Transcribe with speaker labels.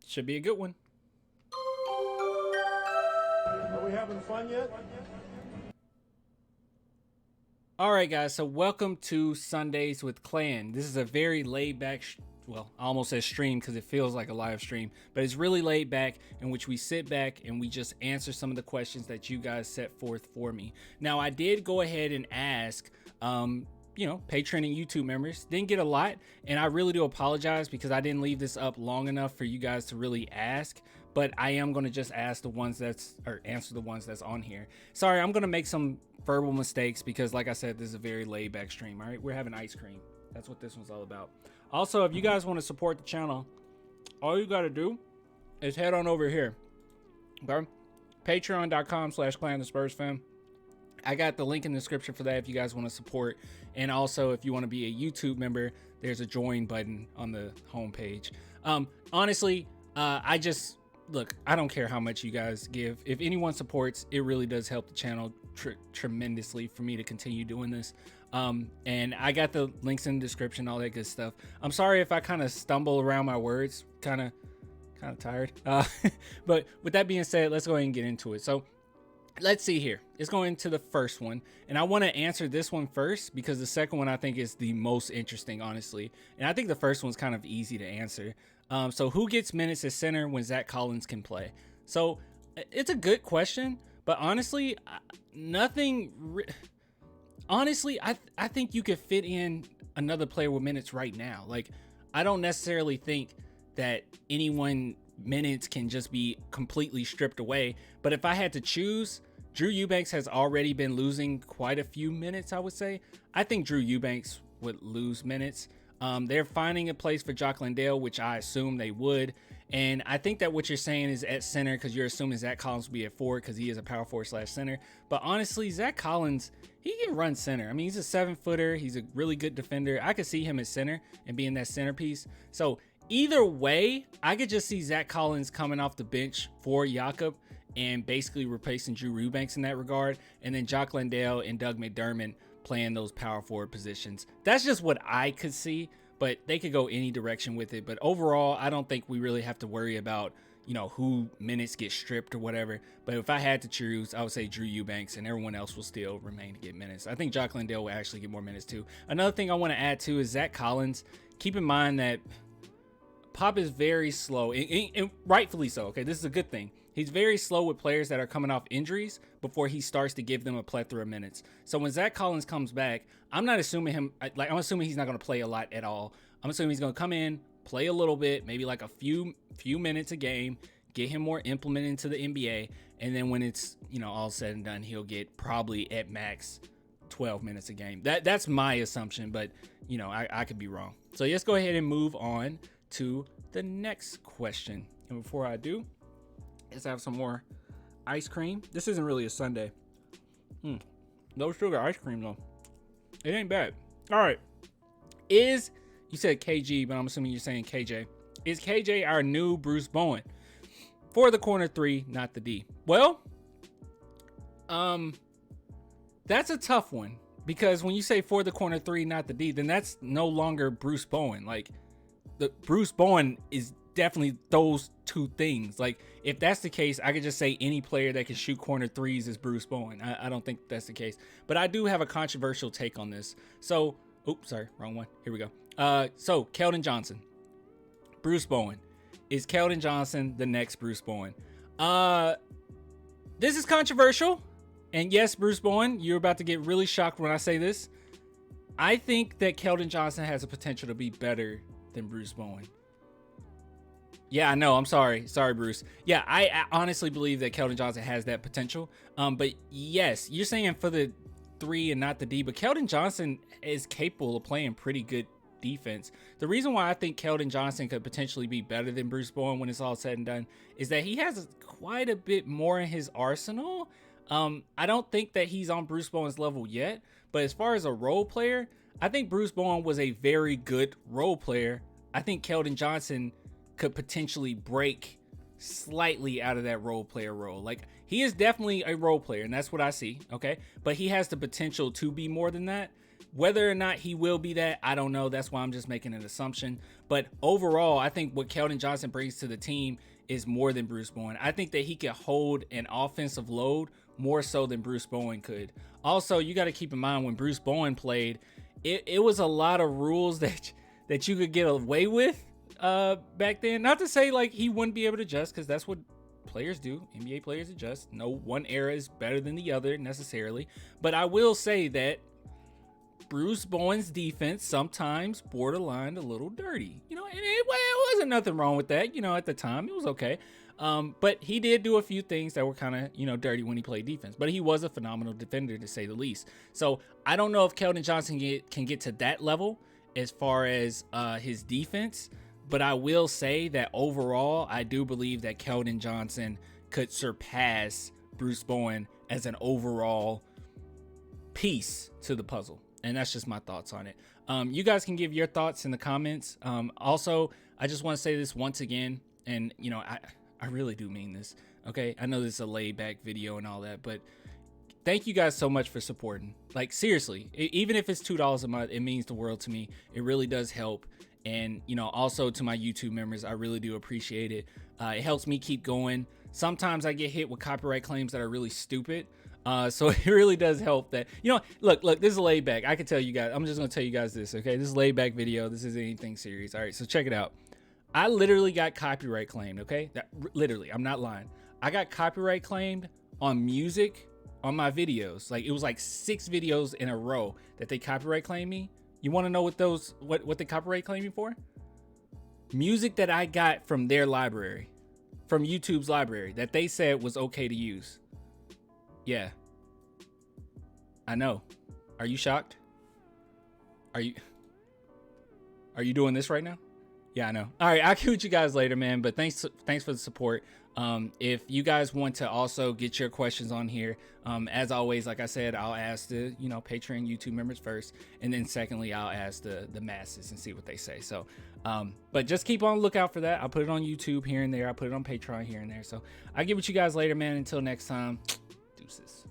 Speaker 1: Should be a good one.
Speaker 2: Are we having fun yet?
Speaker 1: All right, guys. So welcome to Sundays with Clan. This is a very laid back, well, I almost said stream because it feels like a live stream, but it's really laid back in which we sit back and we just answer some of the questions that you guys set forth for me. Now, I did go ahead and ask, Patreon and YouTube members. Didn't get a lot, and I really do apologize because I didn't leave this up long enough for you guys to really ask. But I am going to just ask the ones answer the ones that's on here. Sorry, I'm going to make some verbal mistakes because, like I said, this is a very laid back stream. All right, we're having ice cream. That's what this one's all about. Also, if you guys want to support the channel, all you got to do is head on over here. Okay, patreon.com/clan the Spurs fam. I got the link in the description for that if you guys want to support. And also, if you want to be a YouTube member, there's a join button on the homepage. Honestly, look, I don't care how much you guys give. If anyone supports, it really does help the channel tremendously for me to continue doing this. And I got the links in the description, all that good stuff. I'm sorry if I kind of stumble around my words, kind of tired. But with that being said, let's go ahead and get into it. So let's see here. Let's go into the first one. And I want to answer this one first because the second one I think is the most interesting, honestly. And I think the first one's kind of easy to answer. So who gets minutes at center when Zach Collins can play? So it's a good question, but honestly, honestly, I think you could fit in another player with minutes right now. Like, I don't necessarily think that anyone minutes can just be completely stripped away. But if I had to choose, Drew Eubanks has already been losing quite a few minutes, I would say. I think Drew Eubanks would lose minutes. They're finding a place for Jock Landale, which I assume they would. And I think that what you're saying is at center because you're assuming Zach Collins will be at forward because he is a power forward / center. But honestly, Zach Collins, he can run center. I mean, he's a 7-footer. He's a really good defender. I could see him at center and being that centerpiece. So either way, I could just see Zach Collins coming off the bench for Jakob and basically replacing Drew Eubanks in that regard. And then Jock Landale and Doug McDermott playing those power forward positions. That's just what I could see, but they could go any direction with it. But overall, I don't think we really have to worry about, who minutes get stripped or whatever. But if I had to choose, I would say Drew Eubanks and everyone else will still remain to get minutes. I think Jock Landale will actually get more minutes too. Another thing I want to add too is Zach Collins. Keep in mind that Pop is very slow, and rightfully so. Okay, this is a good thing. He's very slow with players that are coming off injuries before he starts to give them a plethora of minutes. So when Zach Collins comes back, I'm not assuming I'm assuming he's not going to play a lot at all. I'm assuming he's going to come in, play a little bit, maybe like a few minutes a game, get him more implemented into the NBA, and then when it's all said and done, he'll get probably at max 12 minutes a game. That's my assumption, but I could be wrong. So let's go ahead and move on to the next question. And before I do, let's have some more ice cream. This isn't really a sundae. No sugar ice cream though. It ain't bad. All right. You said KG, but I'm assuming you're saying KJ. Is KJ our new Bruce Bowen for the corner 3, not the D? Well, that's a tough one because when you say for the corner 3, not the D, then that's no longer Bruce Bowen. Like, the Bruce Bowen is definitely those two things. Like, if that's the case, I could just say any player that can shoot corner 3s is Bruce Bowen. I don't think that's the case, but I do have a controversial take on this. So, oops, sorry, wrong one. Here we go. So Keldon Johnson, Bruce Bowen. Is Keldon Johnson the next Bruce Bowen? This is controversial, and yes, Bruce Bowen, you're about to get really shocked when I say this. I think that Keldon Johnson has a potential to be better than Bruce Bowen. Yeah, I know. I'm sorry. Sorry, Bruce. Yeah, I honestly believe that Keldon Johnson has that potential. But yes, you're saying for the 3 and not the D, but Keldon Johnson is capable of playing pretty good defense. The reason why I think Keldon Johnson could potentially be better than Bruce Bowen when it's all said and done is that he has quite a bit more in his arsenal. I don't think that he's on Bruce Bowen's level yet, but as far as a role player, I think Bruce Bowen was a very good role player. I think Keldon Johnson could potentially break slightly out of that role player role. Like, he is definitely a role player, and that's what I see, okay? But he has the potential to be more than that. Whether or not he will be that, I don't know. That's why I'm just making an assumption. But overall, I think what Keldon Johnson brings to the team is more than Bruce Bowen. I think that he can hold an offensive load more so than Bruce Bowen could. Also, you got to keep in mind when Bruce Bowen played, it was a lot of rules that you could get away with back then. Not to say like he wouldn't be able to adjust, because that's what players do. NBA players adjust. No one era is better than the other necessarily. But I will say that Bruce Bowen's defense sometimes borderline a little dirty, and it wasn't nothing wrong with that. At the time it was okay. But he did do a few things that were kind of, dirty when he played defense, but he was a phenomenal defender to say the least. So I don't know if Keldon Johnson can get to that level as far as his defense, but I will say that overall, I do believe that Keldon Johnson could surpass Bruce Bowen as an overall piece to the puzzle. And that's just my thoughts on it. You guys can give your thoughts in the comments. Also, I just want to say this once again, and I really do mean this. Okay, I know this is a laid back video and all that, but thank you guys so much for supporting. Like seriously, even if it's $2 a month, it means the world to me. It really does help. And also to my YouTube members, I really do appreciate it. It helps me keep going. Sometimes I get hit with copyright claims that are really stupid. So it really does help that, look, this is laid back. I can tell you guys, I'm just going to tell you guys this. Okay. This is laid back video. This isn't anything serious. All right. So check it out. I literally got copyright claimed. Okay. Literally, I'm not lying. I got copyright claimed on music on my videos. Like it was like 6 videos in a row that they copyright claimed me. You want to know what they copyright claimed me for? Music that I got from their library, from YouTube's library, that they said was okay to use. Yeah. I know. Are you shocked? Are you doing this right now? Yeah, I know. All right, I'll catch you guys later, man. But thanks for the support. If you guys want to also get your questions on here, as always, like I said, I'll ask the Patreon YouTube members first, and then secondly, I'll ask the masses and see what they say. So, but just keep on the lookout for that. I'll put it on YouTube here and there. I'll put it on Patreon here and there. So I'll get with you guys later, man. Until next time, deuces.